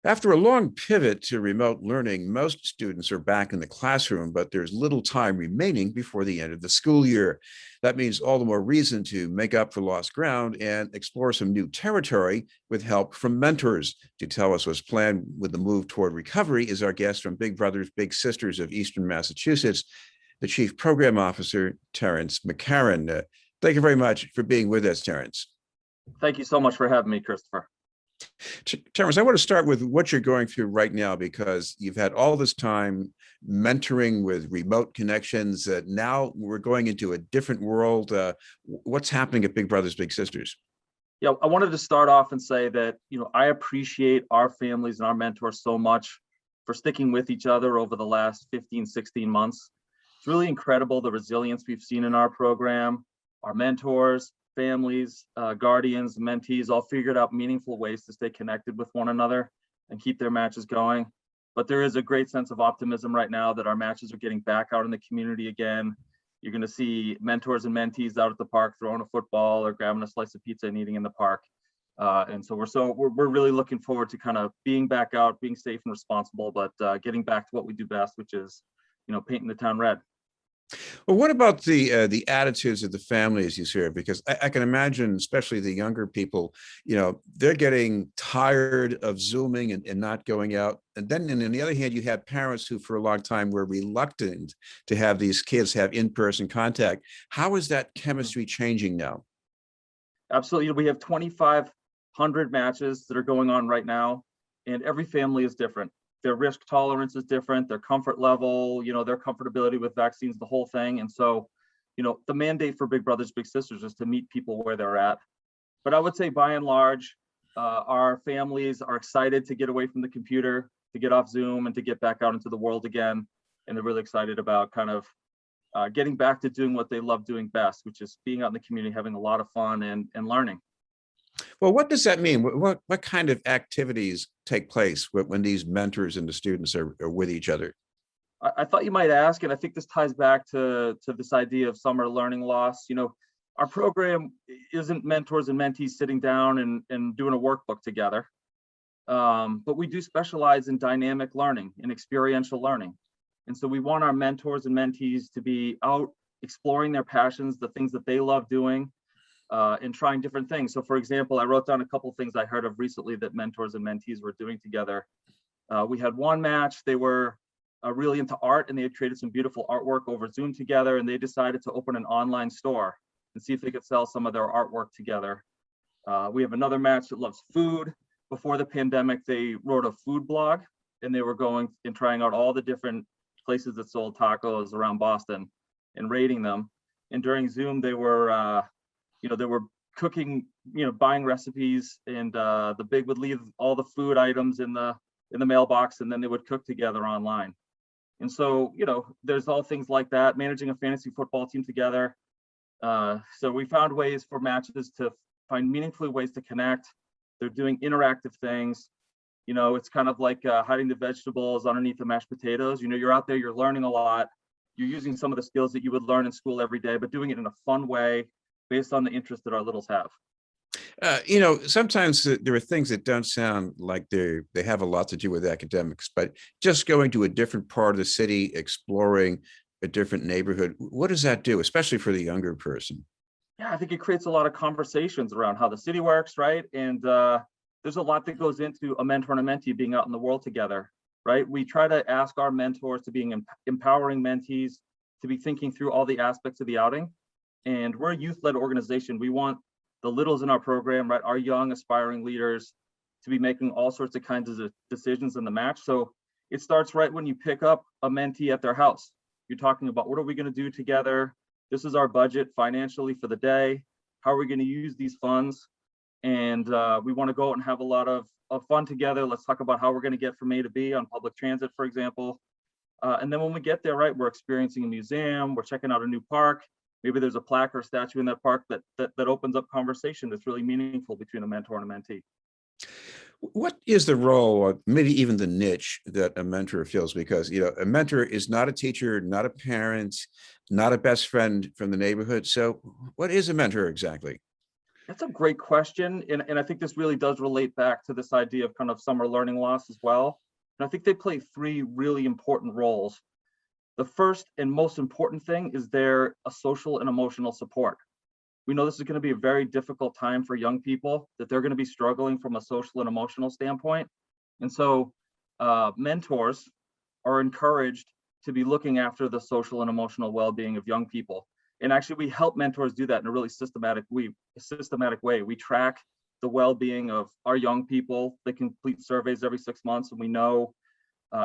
After a long pivot to remote learning, most students are back in the classroom, but there's little time remaining before the end of the school year. That means all the more reason to make up for lost ground and explore some new territory with help from mentors. To tell us what's planned with the move toward recovery is our guest from Big Brothers Big Sisters of Eastern Massachusetts, the Chief Program Officer, Terrence McCarron. Thank you very much for being with us, Terrence. Thank you so much for having me, Christopher. Terrence, I want to start with what you're going through right now, because you've had all this time mentoring with remote connections. Now we're going into a different world. What's happening at Big Brothers Big Sisters? Yeah, I wanted to start off and say that, I appreciate our families and our mentors so much for sticking with each other over the last 15, 16 months. It's really incredible the resilience we've seen in our program. Our mentors, families, guardians, mentees all figured out meaningful ways to stay connected with one another and keep their matches going. But there is a great sense of optimism right now that our matches are getting back out in the community again. You're going to see mentors and mentees out at the park throwing a football or grabbing a slice of pizza and eating in the park. And so we're really looking forward to kind of being back out, being safe and responsible, but getting back to what we do best, which is, painting the town red. Well, what about the attitudes of the families you serve? Because I can imagine, especially the younger people, they're getting tired of Zooming and not going out. And then on the other hand, you have parents who for a long time were reluctant to have these kids have in-person contact. How is that chemistry changing now? Absolutely. We have 2,500 matches that are going on right now, and every family is different. Their risk tolerance is different, their comfort level, their comfortability with vaccines, the whole thing. And so, the mandate for Big Brothers Big Sisters is to meet people where they're at. But I would say by and large, our families are excited to get away from the computer, to get off Zoom and to get back out into the world again. And they're really excited about kind of getting back to doing what they love doing best, which is being out in the community, having a lot of fun and learning. Well, what does that mean? What kind of activities take place when these mentors and the students are with each other? I thought you might ask, and I think this ties back to this idea of summer learning loss. Our program isn't mentors and mentees sitting down and doing a workbook together, but we do specialize in dynamic learning and experiential learning. And so we want our mentors and mentees to be out exploring their passions, the things that they love doing, and trying different things. So for example, I wrote down a couple of things I heard of recently that mentors and mentees were doing together. We had one match, they were really into art, and they had created some beautiful artwork over Zoom together, and they decided to open an online store and see if they could sell some of their artwork together. We have another match that loves food. Before the pandemic, they wrote a food blog, and they were going and trying out all the different places that sold tacos around Boston and rating them. And during Zoom, they were they were cooking, buying recipes, and the big would leave all the food items in the mailbox, and then they would cook together online. And so, there's all things like that, managing a fantasy football team together. So we found ways for matches to find meaningful ways to connect. They're doing interactive things. It's kind of like hiding the vegetables underneath the mashed potatoes. You're out there, you're learning a lot. You're using some of the skills that you would learn in school every day, but doing it in a fun way, based on the interest that our littles have. Sometimes there are things that don't sound like they have a lot to do with academics, but just going to a different part of the city, exploring a different neighborhood, what does that do, especially for the younger person? Yeah, I think it creates a lot of conversations around how the city works, right? And there's a lot that goes into a mentor and a mentee being out in the world together, right? We try to ask our mentors to be empowering mentees, to be thinking through all the aspects of the outing. And we're a youth-led organization. We want the littles in our program, right, our young aspiring leaders, to be making all sorts of kinds of decisions in the match. So it starts right when you pick up a mentee at their house. You're talking about, what are we going to do together? This is our budget financially for the day. How are we going to use these funds? And we want to go out and have a lot of fun together. Let's talk about how we're going to get from A to B on public transit, for example. And then when we get there, right, we're experiencing a museum, we're checking out a new park. Maybe there's a plaque or statue in that park that opens up conversation that's really meaningful between a mentor and a mentee. What is the role, or maybe even the niche, that a mentor fills? Because, a mentor is not a teacher, not a parent, not a best friend from the neighborhood. So what is a mentor exactly? That's a great question. And I think this really does relate back to this idea of kind of summer learning loss as well. And I think they play three really important roles. The first and most important thing is they're a social and emotional support. We know this is going to be a very difficult time for young people, that they're going to be struggling from a social and emotional standpoint. And so mentors are encouraged to be looking after the social and emotional well-being of young people. And actually, we help mentors do that in a really systematic way. We track the well-being of our young people. They complete surveys every 6 months, and we know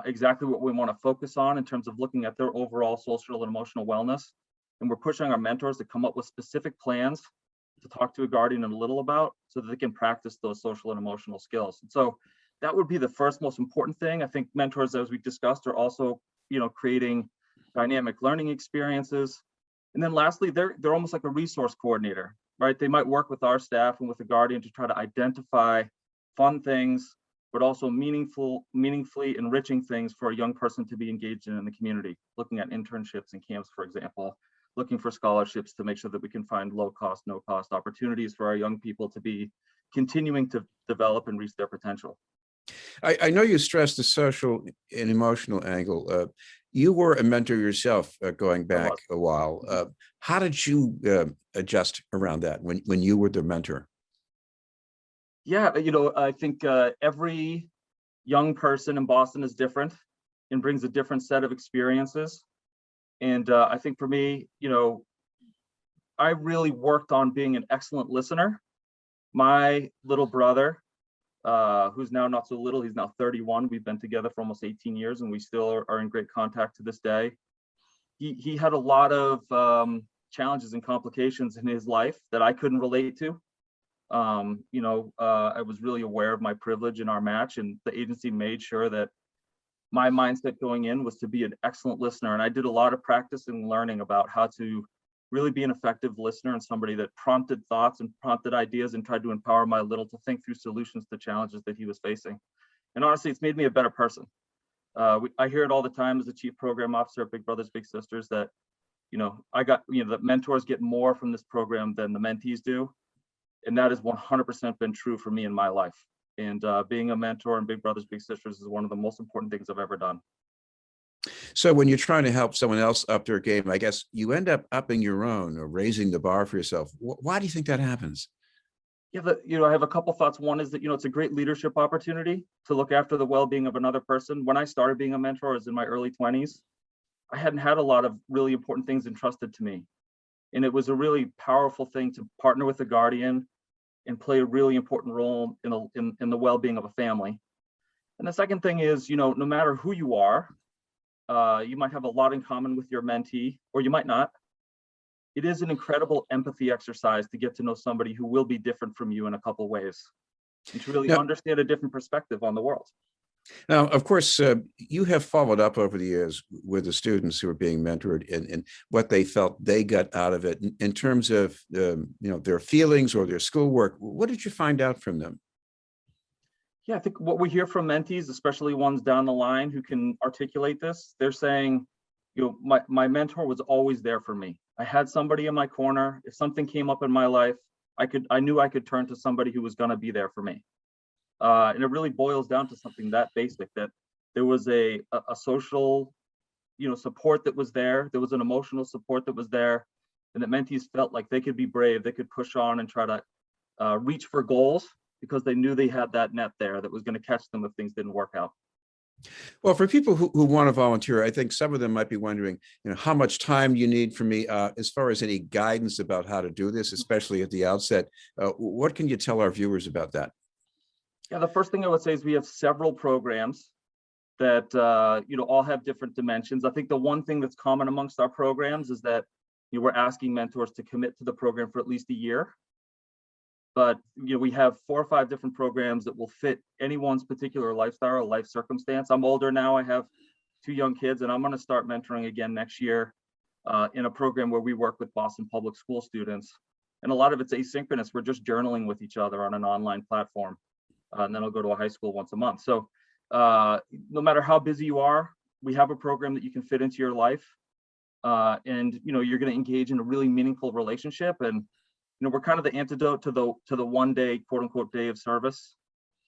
exactly what we want to focus on in terms of looking at their overall social and emotional wellness. And we're pushing our mentors to come up with specific plans to talk to a guardian a little about, so that they can practice those social and emotional skills. And so that would be the first most important thing. I think mentors, as we discussed, are also, creating dynamic learning experiences. And then lastly, they're almost like a resource coordinator, right? They might work with our staff and with the guardian to try to identify fun things, but also meaningfully enriching things for a young person to be engaged in the community, looking at internships and camps, for example, looking for scholarships to make sure that we can find low cost, no cost opportunities for our young people to be continuing to develop and reach their potential. I know you stressed the social and emotional angle. You were a mentor yourself going back a while. How did you adjust around that when you were the mentor? Yeah, I think every young person in Boston is different and brings a different set of experiences. And I think for me, I really worked on being an excellent listener. My little brother, who's now not so little, he's now 31. We've been together for almost 18 years, and we still are in great contact to this day. He had a lot of challenges and complications in his life that I couldn't relate to. I was really aware of my privilege in our match, and the agency made sure that my mindset going in was to be an excellent listener. And I did a lot of practice and learning about how to really be an effective listener, and somebody that prompted thoughts and prompted ideas and tried to empower my little to think through solutions to challenges that he was facing. And honestly, it's made me a better person. I hear it all the time as a chief program officer at Big Brothers Big Sisters that, that mentors get more from this program than the mentees do. And that has 100% been true for me in my life. And being a mentor in Big Brothers Big Sisters is one of the most important things I've ever done. So when you're trying to help someone else up their game, I guess you end up upping your own or raising the bar for yourself. Why do you think that happens? Yeah, I have a couple thoughts. One is that, it's a great leadership opportunity to look after the well-being of another person. When I started being a mentor, I was in my early 20s. I hadn't had a lot of really important things entrusted to me. And it was a really powerful thing to partner with a guardian and play a really important role in the well-being of a family. And the second thing is, no matter who you are, you might have a lot in common with your mentee, or you might not. It is an incredible empathy exercise to get to know somebody who will be different from you in a couple ways, and to really understand a different perspective on the world. Now, of course, you have followed up over the years with the students who are being mentored and what they felt they got out of it in terms of their feelings or their schoolwork. What did you find out from them? Yeah, I think what we hear from mentees, especially ones down the line who can articulate this, they're saying, my mentor was always there for me. I had somebody in my corner. If something came up in my life, I knew I could turn to somebody who was going to be there for me. And it really boils down to something that basic, that there was a social, support that was there. There was an emotional support that was there, and that mentees felt like they could be brave. They could push on and try to reach for goals because they knew they had that net there that was going to catch them if things didn't work out. Well, for people who want to volunteer, I think some of them might be wondering, how much time you need from me as far as any guidance about how to do this, especially at the outset. What can you tell our viewers about that? Yeah, the first thing I would say is we have several programs that all have different dimensions. I think the one thing that's common amongst our programs is that we're asking mentors to commit to the program for at least a year. But we have 4 or 5 different programs that will fit anyone's particular lifestyle or life circumstance. I'm older now. I have 2 young kids, and I'm going to start mentoring again next year in a program where we work with Boston Public School students. And a lot of it's asynchronous. We're just journaling with each other on an online platform. And then I'll go to a high school once a month. So no matter how busy you are, we have a program that you can fit into your life. And you're going to engage in a really meaningful relationship. And we're kind of the antidote to the 1 day, quote unquote, day of service.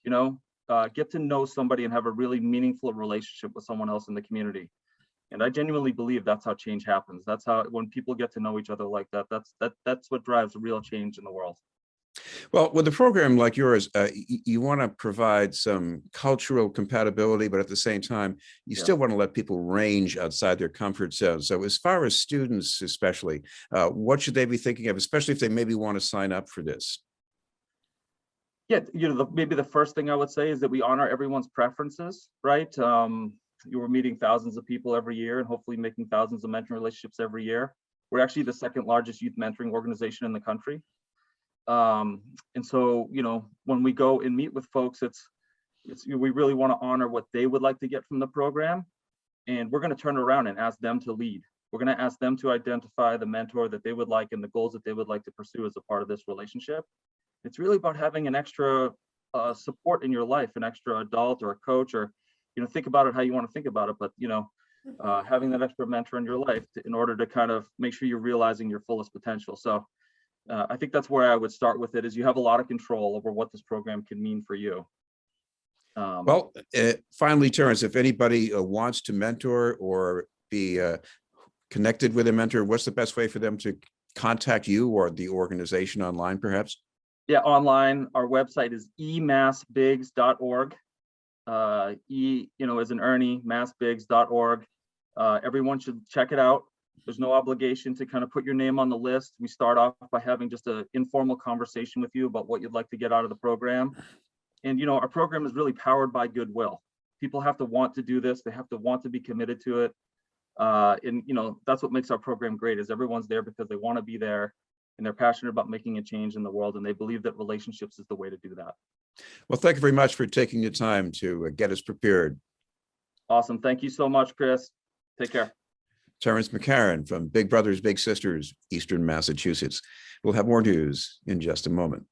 Get to know somebody and have a really meaningful relationship with someone else in the community. And I genuinely believe that's how change happens. That's how, when people get to know each other like that, that's what drives real change in the world. Well, with a program like yours, you want to provide some cultural compatibility, but at the same time, you still want to let people range outside their comfort zone. So as far as students, especially, what should they be thinking of, especially if they maybe want to sign up for this? Yeah, maybe the first thing I would say is that we honor everyone's preferences, right? You were meeting thousands of people every year and hopefully making thousands of mentoring relationships every year. We're actually the second largest youth mentoring organization in the country. And so, when we go and meet with folks, we really want to honor what they would like to get from the program. And we're going to turn around and ask them to lead. We're going to ask them to identify the mentor that they would like and the goals that they would like to pursue as a part of this relationship. It's really about having an extra support in your life, an extra adult or a coach, or, think about it how you want to think about it. But, having that extra mentor in your life in order to kind of make sure you're realizing your fullest potential. So I think that's where I would start with it, is you have a lot of control over what this program can mean for you. Well, finally, Terrence, if anybody wants to mentor or be connected with a mentor, what's the best way for them to contact you or the organization online, perhaps? Yeah, online. Our website is emassbigs.org. As in Ernie, massbigs.org. Everyone should check it out. There's no obligation to kind of put your name on the list. We start off by having just an informal conversation with you about what you'd like to get out of the program. And, our program is really powered by goodwill. People have to want to do this. They have to want to be committed to it. And that's what makes our program great, is everyone's there because they want to be there and they're passionate about making a change in the world. And they believe that relationships is the way to do that. Well, thank you very much for taking the time to get us prepared. Awesome. Thank you so much, Chris. Take care. Terrence McCarron from Big Brothers Big Sisters, Eastern Massachusetts. We'll have more news in just a moment.